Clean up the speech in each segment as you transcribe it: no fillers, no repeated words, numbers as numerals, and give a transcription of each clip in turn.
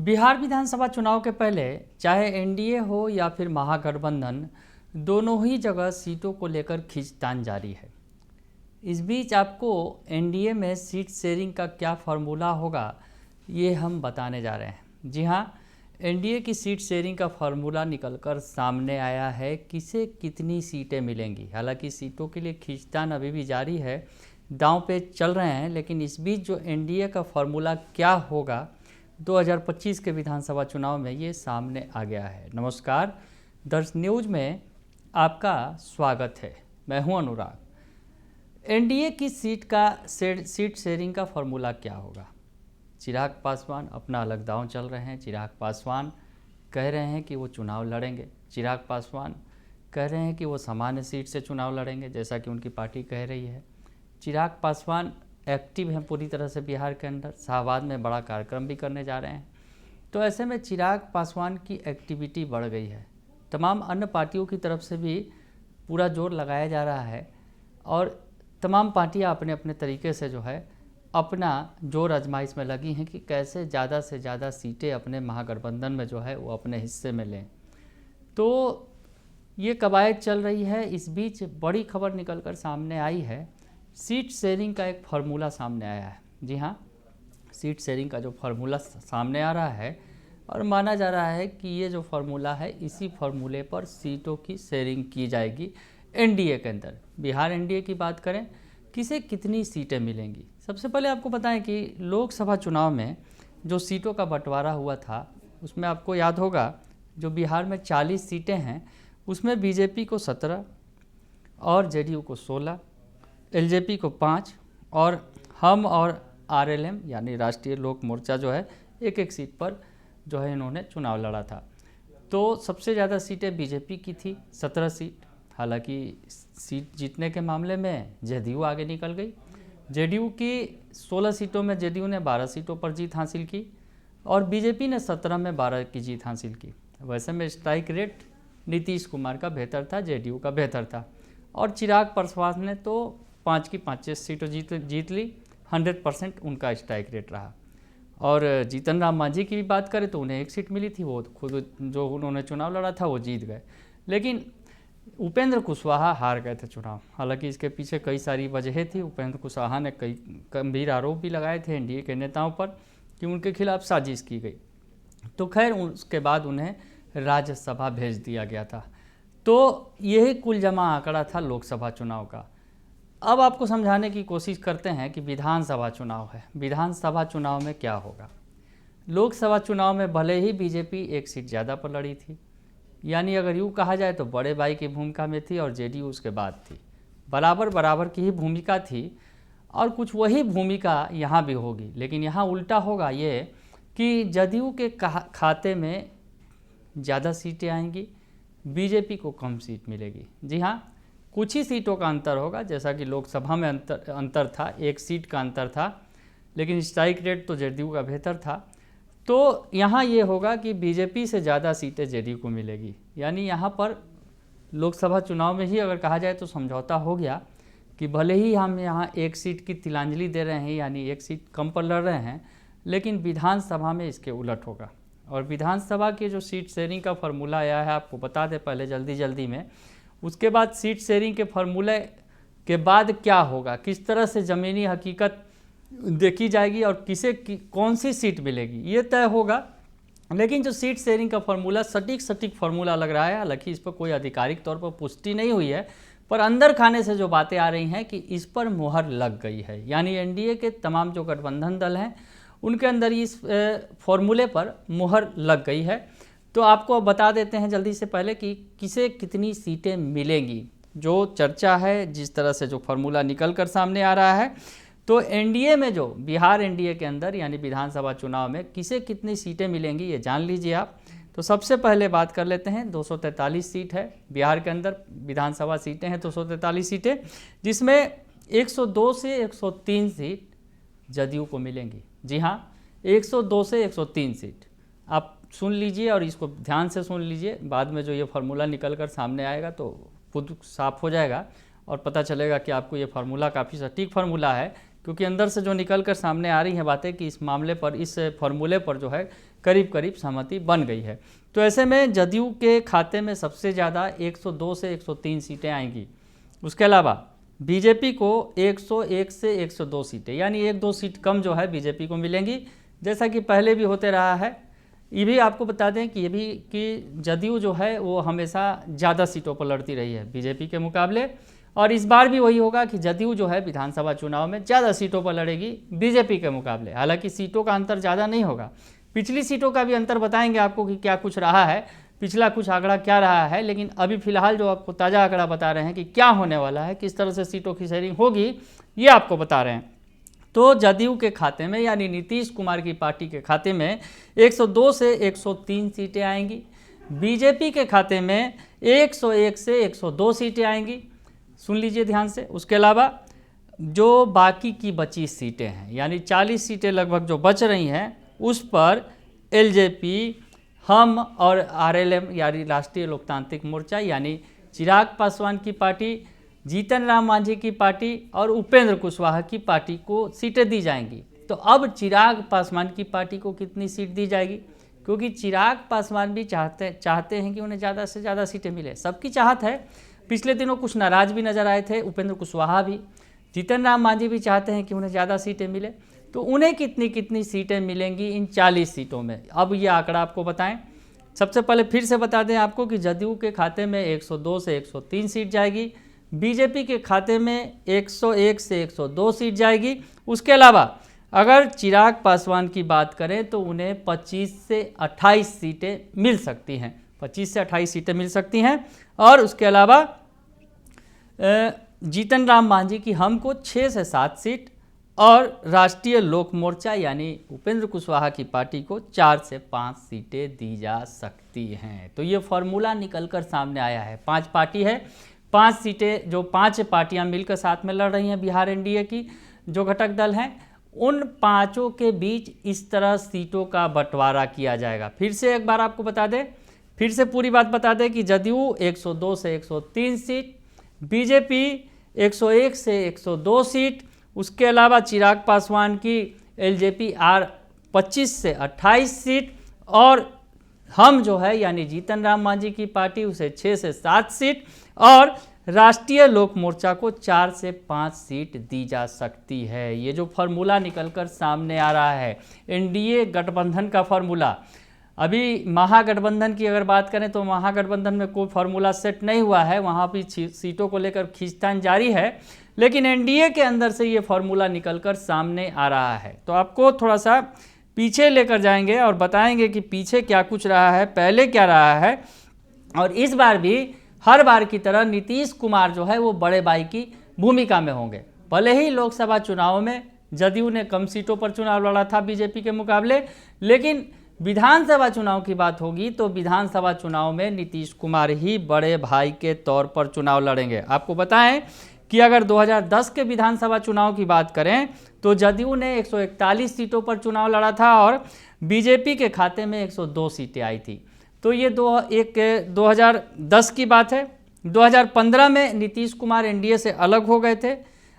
बिहार विधानसभा चुनाव के पहले चाहे एनडीए हो या फिर महागठबंधन, दोनों ही जगह सीटों को लेकर खींचतान जारी है। इस बीच आपको एनडीए में सीट शेयरिंग का क्या फार्मूला होगा, ये हम बताने जा रहे हैं। जी हाँ, एनडीए की सीट शेयरिंग का फार्मूला निकलकर सामने आया है। किसे कितनी सीटें मिलेंगी। हालांकि सीटों के लिए खींचतान अभी भी जारी है, दांव पे चल रहे हैं, लेकिन इस बीच जो एनडीए का फार्मूला क्या होगा 2025 के विधानसभा चुनाव में, ये सामने आ गया है। नमस्कार, दर्श न्यूज में आपका स्वागत है। मैं हूं अनुराग। एनडीए की सीट शेयरिंग का फार्मूला क्या होगा। चिराग पासवान अपना अलग दांव चल रहे हैं। चिराग पासवान कह रहे हैं कि वो चुनाव लड़ेंगे। चिराग पासवान कह रहे हैं कि वो सामान्य सीट से चुनाव लड़ेंगे, जैसा कि उनकी पार्टी कह रही है। चिराग पासवान एक्टिव हैं पूरी तरह से बिहार के अंदर। शाहबाद में बड़ा कार्यक्रम भी करने जा रहे हैं। तो ऐसे में चिराग पासवान की एक्टिविटी बढ़ गई है। तमाम अन्य पार्टियों की तरफ से भी पूरा जोर लगाया जा रहा है और तमाम पार्टियां अपने अपने तरीके से जो है अपना जोर आजमाइश में लगी हैं कि कैसे ज़्यादा से ज़्यादा सीटें अपने महागठबंधन में जो है वो अपने हिस्से में लें। तो ये कवायद चल रही है। इस बीच बड़ी खबर निकलकर सामने आई है। सीट शेयरिंग का एक फार्मूला सामने आया है। जी हाँ, सीट शेयरिंग का जो फार्मूला सामने आ रहा है और माना जा रहा है कि ये जो फार्मूला है, इसी फार्मूले पर सीटों की शेयरिंग की जाएगी एनडीए के अंदर। बिहार एनडीए की बात करें, किसे कितनी सीटें मिलेंगी। सबसे पहले आपको बताएं कि लोकसभा चुनाव में जो सीटों का बंटवारा हुआ था, उसमें आपको याद होगा जो बिहार में 40 सीटें हैं, उसमें बीजेपी को 17 और जेडीयू को 16, एलजेपी को 5 और हम और आरएलएम यानी राष्ट्रीय लोक मोर्चा जो है एक एक सीट पर जो है इन्होंने चुनाव लड़ा था। तो सबसे ज़्यादा सीटें बीजेपी की थी, 17 सीट। हालांकि सीट जीतने के मामले में जेडीयू आगे निकल गई। जेडीयू की 16 सीटों में जेडीयू ने 12 सीटों पर जीत हासिल की और बीजेपी ने 17 में 12 की जीत हासिल की। वैसे में स्ट्राइक रेट नीतीश कुमार का बेहतर था, जेडीयू का बेहतर था। और चिराग पासवान ने तो 5 की 5 सीटों जीत ली। 100% उनका स्ट्राइक रेट रहा। और जीतन राम मांझी की भी बात करें तो उन्हें 1 सीट मिली थी, वो खुद जो उन्होंने चुनाव लड़ा था वो जीत गए। लेकिन उपेंद्र कुशवाहा हार गए थे चुनाव। हालांकि इसके पीछे कई सारी वजहें थी। उपेंद्र कुशवाहा ने कई गंभीर आरोप भी लगाए थे एनडीए के नेताओं पर कि उनके खिलाफ साजिश की गई। तो खैर उसके बाद उन्हें राज्यसभा भेज दिया गया था। तो यही कुल जमा आंकड़ा था लोकसभा चुनाव का। अब आपको समझाने की कोशिश करते हैं कि विधानसभा चुनाव है। विधानसभा चुनाव में क्या होगा। लोकसभा चुनाव में भले ही बीजेपी 1 सीट ज़्यादा पर लड़ी थी, यानी अगर यूँ कहा जाए तो बड़े भाई की भूमिका में थी और जेडीयू उसके बाद थी। बराबर की ही भूमिका थी और कुछ वही भूमिका यहाँ भी होगी। लेकिन यहाँ उल्टा होगा ये कि जदयू के खाते में ज़्यादा सीटें आएंगी, बीजेपी को कम सीट मिलेगी। जी हाँ, कुछ ही सीटों का अंतर होगा। जैसा कि लोकसभा में अंतर था, 1 सीट का अंतर था, लेकिन स्ट्राइक रेट तो जेडीयू का बेहतर था। तो यहाँ ये होगा कि बीजेपी से ज़्यादा सीटें जेडीयू को मिलेगी। यानी यहाँ पर लोकसभा चुनाव में ही अगर कहा जाए तो समझौता हो गया कि भले ही हम यहाँ 1 सीट की तिलांजलि दे रहे हैं, यानी 1 सीट कम पर लड़ रहे हैं, लेकिन विधानसभा में इसके उलट होगा। और विधानसभा के जो सीट शेयरिंग का फार्मूला आया है, आपको बता दें पहले जल्दी में, उसके बाद सीट शेयरिंग के फार्मूले के बाद क्या होगा, किस तरह से ज़मीनी हकीकत देखी जाएगी और कौन सी सीट मिलेगी, ये तय होगा। लेकिन जो सीट शेयरिंग का फार्मूला सटीक फार्मूला लग रहा है। हालांकि इस पर कोई आधिकारिक तौर पर पुष्टि नहीं हुई है, पर अंदर खाने से जो बातें आ रही हैं कि इस पर मुहर लग गई है। यानी एनडीए के तमाम जो गठबंधन दल हैं उनके अंदर इस फार्मूले पर मुहर लग गई है। तो आपको अब बता देते हैं जल्दी से पहले कि किसे कितनी सीटें मिलेंगी। जो चर्चा है, जिस तरह से जो फार्मूला निकल कर सामने आ रहा है, तो एनडीए में जो बिहार एनडीए के अंदर यानी विधानसभा चुनाव में किसे कितनी सीटें मिलेंगी ये जान लीजिए आप। तो सबसे पहले बात कर लेते हैं, 243 सीट है बिहार के अंदर। विधानसभा सीटें हैं 243 सीटें, जिसमें 102 से 103 सीट जदयू को मिलेंगी। जी हाँ, 102 से 103 सीट आप सुन लीजिए और इसको ध्यान से सुन लीजिए। बाद में जो ये फार्मूला निकल कर सामने आएगा तो खुद साफ हो जाएगा और पता चलेगा कि आपको ये फार्मूला काफ़ी सटीक फार्मूला है क्योंकि अंदर से जो निकल कर सामने आ रही हैं बातें कि इस मामले पर, इस फॉर्मूले पर जो है करीब करीब सहमति बन गई है। तो ऐसे में जदयू के खाते में सबसे ज़्यादा 102 से 103 सीटें आएंगी। उसके अलावा बीजेपी को 101 से 102 सीटें, यानी 1-2 सीट कम जो है बीजेपी को मिलेंगी, जैसा कि पहले भी होते रहा है। ये भी आपको बता दें कि ये भी कि जदयू जो है वो हमेशा ज़्यादा सीटों पर लड़ती रही है बीजेपी के मुकाबले, और इस बार भी वही होगा कि जदयू जो है विधानसभा चुनाव में ज़्यादा सीटों पर लड़ेगी बीजेपी के मुकाबले। हालांकि सीटों का अंतर ज़्यादा नहीं होगा, पिछली सीटों का भी अंतर बताएंगे आपको कि क्या कुछ रहा है, पिछला कुछ आंकड़ा क्या रहा है, लेकिन अभी फिलहाल जो आपको ताज़ा आंकड़ा बता रहे हैं कि क्या होने वाला है, किस तरह से सीटों की शेयरिंग होगी, ये आपको बता रहे हैं। तो जदयू के खाते में यानी नीतीश कुमार की पार्टी के खाते में 102 से 103 सीटें आएंगी, बीजेपी के खाते में 101 से 102 सीटें आएंगी। सुन लीजिए ध्यान से। उसके अलावा जो बाकी की बची सीटें हैं, यानी 40 सीटें लगभग जो बच रही हैं, उस पर एलजेपी, हम और आरएलएम यानी राष्ट्रीय लोकतांत्रिक मोर्चा यानी चिराग पासवान की पार्टी, जीतन राम मांझी की पार्टी और उपेंद्र कुशवाहा की पार्टी को सीटें दी जाएंगी। तो अब चिराग पासवान की पार्टी को कितनी सीट दी जाएगी, क्योंकि चिराग पासवान भी चाहते हैं कि उन्हें ज़्यादा से ज़्यादा सीटें मिले, सबकी चाहत है। पिछले दिनों कुछ नाराज भी नजर आए थे उपेंद्र कुशवाहा भी, जीतन राम मांझी भी चाहते हैं कि उन्हें ज़्यादा सीटें मिले। तो उन्हें कितनी कितनी सीटें मिलेंगी इन 40 सीटों में, अब ये आंकड़ा आपको बताएं। सबसे पहले फिर से बता दें आपको कि जदयू के खाते में 102 से 103 सीट जाएगी, बीजेपी के खाते में 101 से 102 सीट जाएगी। उसके अलावा अगर चिराग पासवान की बात करें तो उन्हें 25 से 28 सीटें मिल सकती हैं, 25 से 28 सीटें मिल सकती हैं। और उसके अलावा जीतन राम मांझी की हम को 6 से 7 सीट और राष्ट्रीय लोक मोर्चा यानी उपेंद्र कुशवाहा की पार्टी को 4 से 5 सीटें दी जा सकती हैं। तो ये फॉर्मूला निकलकर सामने आया है। 5 पार्टी है, 5 सीटें, जो 5 पार्टियां मिलकर साथ में लड़ रही हैं बिहार एनडीए की जो घटक दल हैं, उन पांचों के बीच इस तरह सीटों का बंटवारा किया जाएगा। फिर से एक बार आपको बता दें, फिर से पूरी बात बता दें कि जदयू 102 से 103 सीट, बीजेपी 101 से 102 सीट, उसके अलावा चिराग पासवान की एलजेपी 25 से 28 सीट, और हम जो है यानी जीतन राम मांझी की पार्टी उसे 6 से 7 सीट, और राष्ट्रीय लोक मोर्चा को 4 से 5 सीट दी जा सकती है। ये जो फार्मूला निकलकर सामने आ रहा है एनडीए गठबंधन का फार्मूला, अभी महागठबंधन की अगर बात करें तो महागठबंधन में कोई फार्मूला सेट नहीं हुआ है, वहाँ भी सीटों को लेकर खींचतान जारी है, लेकिन एनडीए के अंदर से ये फार्मूला निकलकर सामने आ रहा है। तो आपको थोड़ा सा पीछे लेकर जाएंगे और बताएंगे कि पीछे क्या कुछ रहा है, पहले क्या रहा है, और इस बार भी हर बार की तरह नीतीश कुमार जो है वो बड़े भाई की भूमिका में होंगे। भले ही लोकसभा चुनाव में जदयू ने कम सीटों पर चुनाव लड़ा था बीजेपी के मुकाबले, लेकिन विधानसभा चुनाव की बात होगी तो विधानसभा चुनाव में नीतीश कुमार ही बड़े भाई के तौर पर चुनाव लड़ेंगे। आपको बताएं कि अगर 2010 के विधानसभा चुनाव की बात करें तो जदयू ने 141 सीटों पर चुनाव लड़ा था और बीजेपी के खाते में 102 सीटें आई थी। तो ये 2010 की बात है। 2015 में नीतीश कुमार एनडीए से अलग हो गए थे।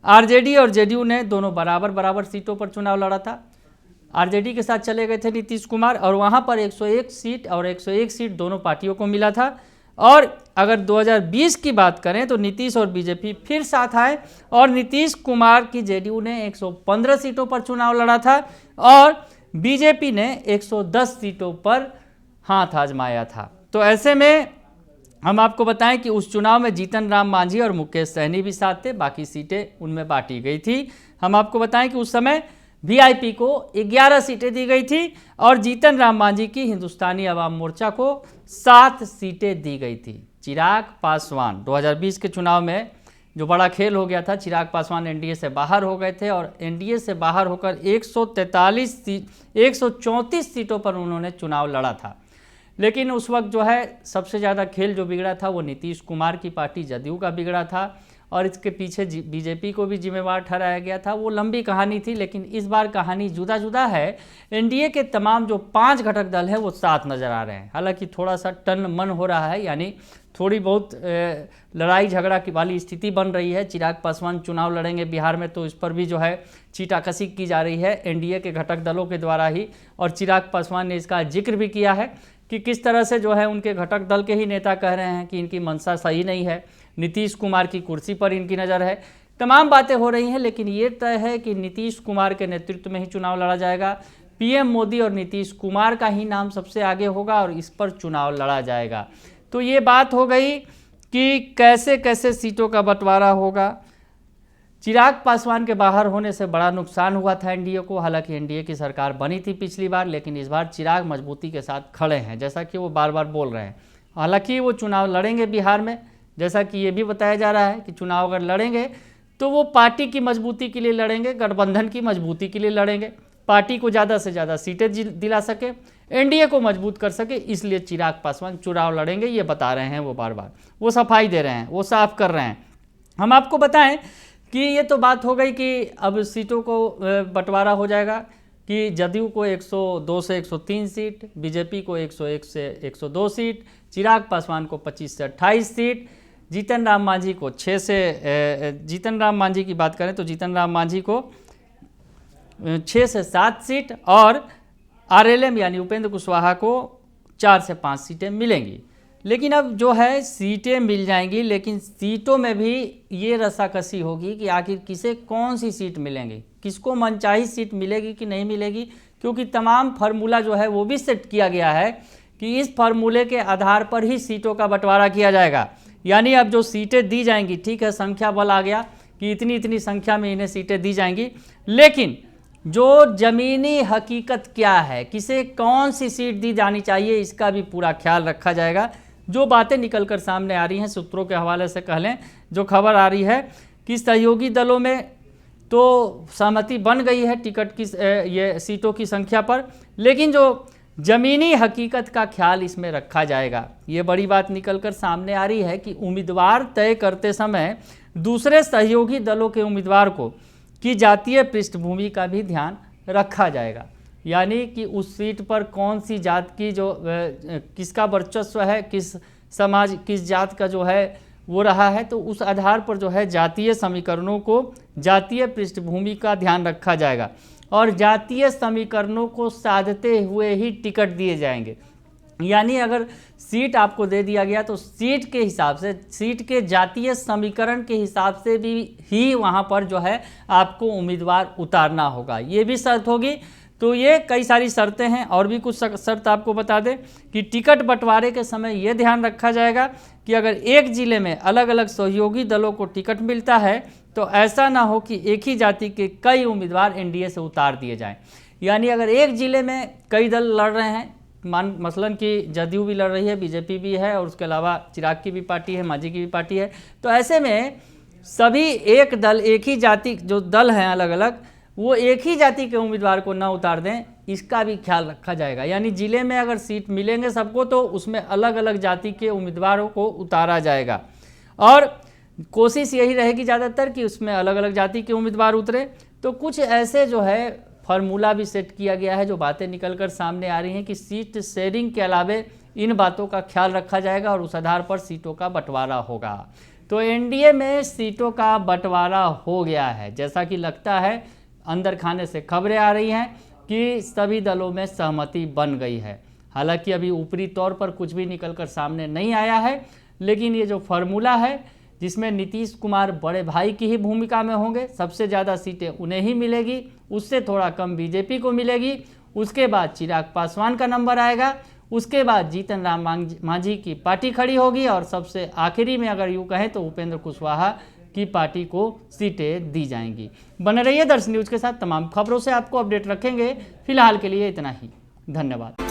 आरजेडी और जेडीयू ने दोनों बराबर सीटों पर चुनाव लड़ा था। आरजेडी के साथ चले गए थे नीतीश कुमार और वहाँ पर 101 सीट और 101 सीट दोनों पार्टियों को मिला था। और अगर 2020 की बात करें तो नीतीश और बीजेपी फिर साथ आए और नीतीश कुमार की जेडीयू ने 115 सीटों पर चुनाव लड़ा था और बीजेपी ने 110 सीटों पर हाथ आजमाया था। तो ऐसे में हम आपको बताएं कि उस चुनाव में जीतन राम मांझी और मुकेश सहनी भी साथ थे, बाकी सीटें उनमें बांटी गई थी। हम आपको बताएं कि उस समय वीआईपी को 11 सीटें दी गई थी और जीतन राम मांझी की हिंदुस्तानी अवाम मोर्चा को 7 सीटें दी गई थी। चिराग पासवान 2020 के चुनाव में जो बड़ा खेल हो गया था, चिराग पासवान एनडीए से बाहर हो गए थे और एनडीए से बाहर होकर 134 सीटों पर उन्होंने चुनाव लड़ा था। लेकिन उस वक्त जो है सबसे ज़्यादा खेल जो बिगड़ा था वो नीतीश कुमार की पार्टी जदयू का बिगड़ा था और इसके पीछे बीजेपी को भी जिम्मेवार ठहराया गया था। वो लंबी कहानी थी, लेकिन इस बार कहानी जुदा जुदा है। एनडीए के तमाम जो 5 घटक दल हैं वो साथ नज़र आ रहे हैं। हालांकि थोड़ा सा टन मन हो रहा है, यानी थोड़ी बहुत लड़ाई झगड़ा की वाली स्थिति बन रही है। चिराग पासवान चुनाव लड़ेंगे बिहार में, तो इस पर भी जो है चीटाकसी की जा रही है एनडीए के घटक दलों के द्वारा ही। और चिराग पासवान ने इसका जिक्र भी किया है कि किस तरह से जो है उनके घटक दल के ही नेता कह रहे हैं कि इनकी मंशा सही नहीं है, नीतीश कुमार की कुर्सी पर इनकी नज़र है। तमाम बातें हो रही हैं, लेकिन ये तय है कि नीतीश कुमार के नेतृत्व में ही चुनाव लड़ा जाएगा। पीएम मोदी और नीतीश कुमार का ही नाम सबसे आगे होगा और इस पर चुनाव लड़ा जाएगा। तो ये बात हो गई कि कैसे कैसे सीटों का बंटवारा होगा। चिराग पासवान के बाहर होने से बड़ा नुकसान हुआ था एनडीए को। हालांकि एनडीए की सरकार बनी थी पिछली बार, लेकिन इस बार चिराग मजबूती के साथ खड़े हैं, जैसा कि वो बार बार बोल रहे हैं। हालांकि वो चुनाव लड़ेंगे बिहार में, जैसा कि ये भी बताया जा रहा है कि चुनाव अगर लड़ेंगे तो वो पार्टी की मजबूती के लिए लड़ेंगे, गठबंधन की मजबूती के लिए लड़ेंगे, पार्टी को ज़्यादा से ज़्यादा सीटें दिला सके, एनडीए को मजबूत कर सके, इसलिए चिराग पासवान चुनाव लड़ेंगे। ये बता रहे हैं वो बार बार, वो सफाई दे रहे हैं, वो साफ कर रहे हैं। हम आपको बताएं कि ये तो बात हो गई कि अब सीटों को बंटवारा हो जाएगा कि जदयू को 102 से 103 सीट, बीजेपी को 101 से 102 सीट, चिराग पासवान को 25 से 28 सीट, जीतन राम मांझी को 6 से जीतन राम मांझी की बात करें तो जीतन राम मांझी को 6 से 7 सीट और आरएलएम यानी उपेंद्र कुशवाहा को 4 से 5 सीटें मिलेंगी। लेकिन अब जो है सीटें मिल जाएंगी, लेकिन सीटों में भी ये रस्साकसी होगी कि आखिर किसे कौन सी सीट मिलेंगी, किसको मनचाही सीट मिलेगी कि नहीं मिलेगी, क्योंकि तमाम फार्मूला जो है वो भी सेट किया गया है कि इस फार्मूले के आधार पर ही सीटों का बंटवारा किया जाएगा। यानी अब जो सीटें दी जाएंगी, ठीक है संख्या बल आ गया कि इतनी इतनी संख्या में इन्हें सीटें दी जाएंगी, लेकिन जो ज़मीनी हकीकत क्या है, किसे कौन सी सीट दी जानी चाहिए, इसका भी पूरा ख्याल रखा जाएगा। जो बातें निकलकर सामने आ रही हैं सूत्रों के हवाले से कह लें, जो खबर आ रही है कि सहयोगी दलों में तो सहमति बन गई है टिकट की ये सीटों की संख्या पर, लेकिन जो ज़मीनी हकीकत का ख्याल इसमें रखा जाएगा। ये बड़ी बात निकलकर सामने आ रही है कि उम्मीदवार तय करते समय दूसरे सहयोगी दलों के उम्मीदवार को की जातीय पृष्ठभूमि का भी ध्यान रखा जाएगा। यानी कि उस सीट पर कौन सी जात की जो किसका वर्चस्व है, किस समाज किस जात का जो है वो रहा है, तो उस आधार पर जो है जातीय समीकरणों को, जातीय पृष्ठभूमि का ध्यान रखा जाएगा और जातीय समीकरणों को साधते हुए ही टिकट दिए जाएंगे। यानी अगर सीट आपको दे दिया गया तो सीट के हिसाब से, सीट के जातीय समीकरण के हिसाब से भी ही वहाँ पर जो है आपको उम्मीदवार उतारना होगा, ये भी शर्त होगी। तो ये कई सारी शर्तें हैं और भी कुछ शर्त आपको बता दें कि टिकट बंटवारे के समय ये ध्यान रखा जाएगा कि अगर एक ज़िले में अलग अलग सहयोगी दलों को टिकट मिलता है तो ऐसा ना हो कि एक ही जाति के कई उम्मीदवार एनडीए से उतार दिए जाएं। यानी अगर एक ज़िले में कई दल लड़ रहे हैं, मसलन कि जदयू भी लड़ रही है, बीजेपी भी है और उसके अलावा चिराग की भी पार्टी है, मांझी की भी पार्टी है, तो ऐसे में सभी एक दल, एक ही जाति जो दल हैं अलग अलग, वो एक ही जाति के उम्मीदवार को ना उतार दें, इसका भी ख्याल रखा जाएगा। यानी ज़िले में अगर सीट मिलेंगे सबको तो उसमें अलग अलग जाति के उम्मीदवारों को उतारा जाएगा और कोशिश यही रहेगी ज़्यादातर कि उसमें अलग अलग जाति के उम्मीदवार उतरे। तो कुछ ऐसे जो है फार्मूला भी सेट किया गया है, जो बातें निकलकर सामने आ रही हैं कि सीट शेयरिंग के अलावे इन बातों का ख्याल रखा जाएगा और उस आधार पर सीटों का बंटवारा होगा। तो एनडीए में सीटों का बंटवारा हो गया है, जैसा कि लगता है अंदर खाने से खबरें आ रही हैं कि सभी दलों में सहमति बन गई है। हालांकि अभी ऊपरी तौर पर कुछ भी निकलकर सामने नहीं आया है, लेकिन ये जो फार्मूला है जिसमें नीतीश कुमार बड़े भाई की ही भूमिका में होंगे, सबसे ज़्यादा सीटें उन्हें ही मिलेगी, उससे थोड़ा कम बीजेपी को मिलेगी, उसके बाद चिराग पासवान का नंबर आएगा, उसके बाद जीतन राम मांझी की पार्टी खड़ी होगी और सबसे आखिरी में अगर यूँ कहें तो उपेंद्र कुशवाहा की पार्टी को सीटें दी जाएंगी। बने रहिए दर्शन न्यूज़ के साथ, तमाम खबरों से आपको अपडेट रखेंगे। फिलहाल के लिए इतना ही, धन्यवाद।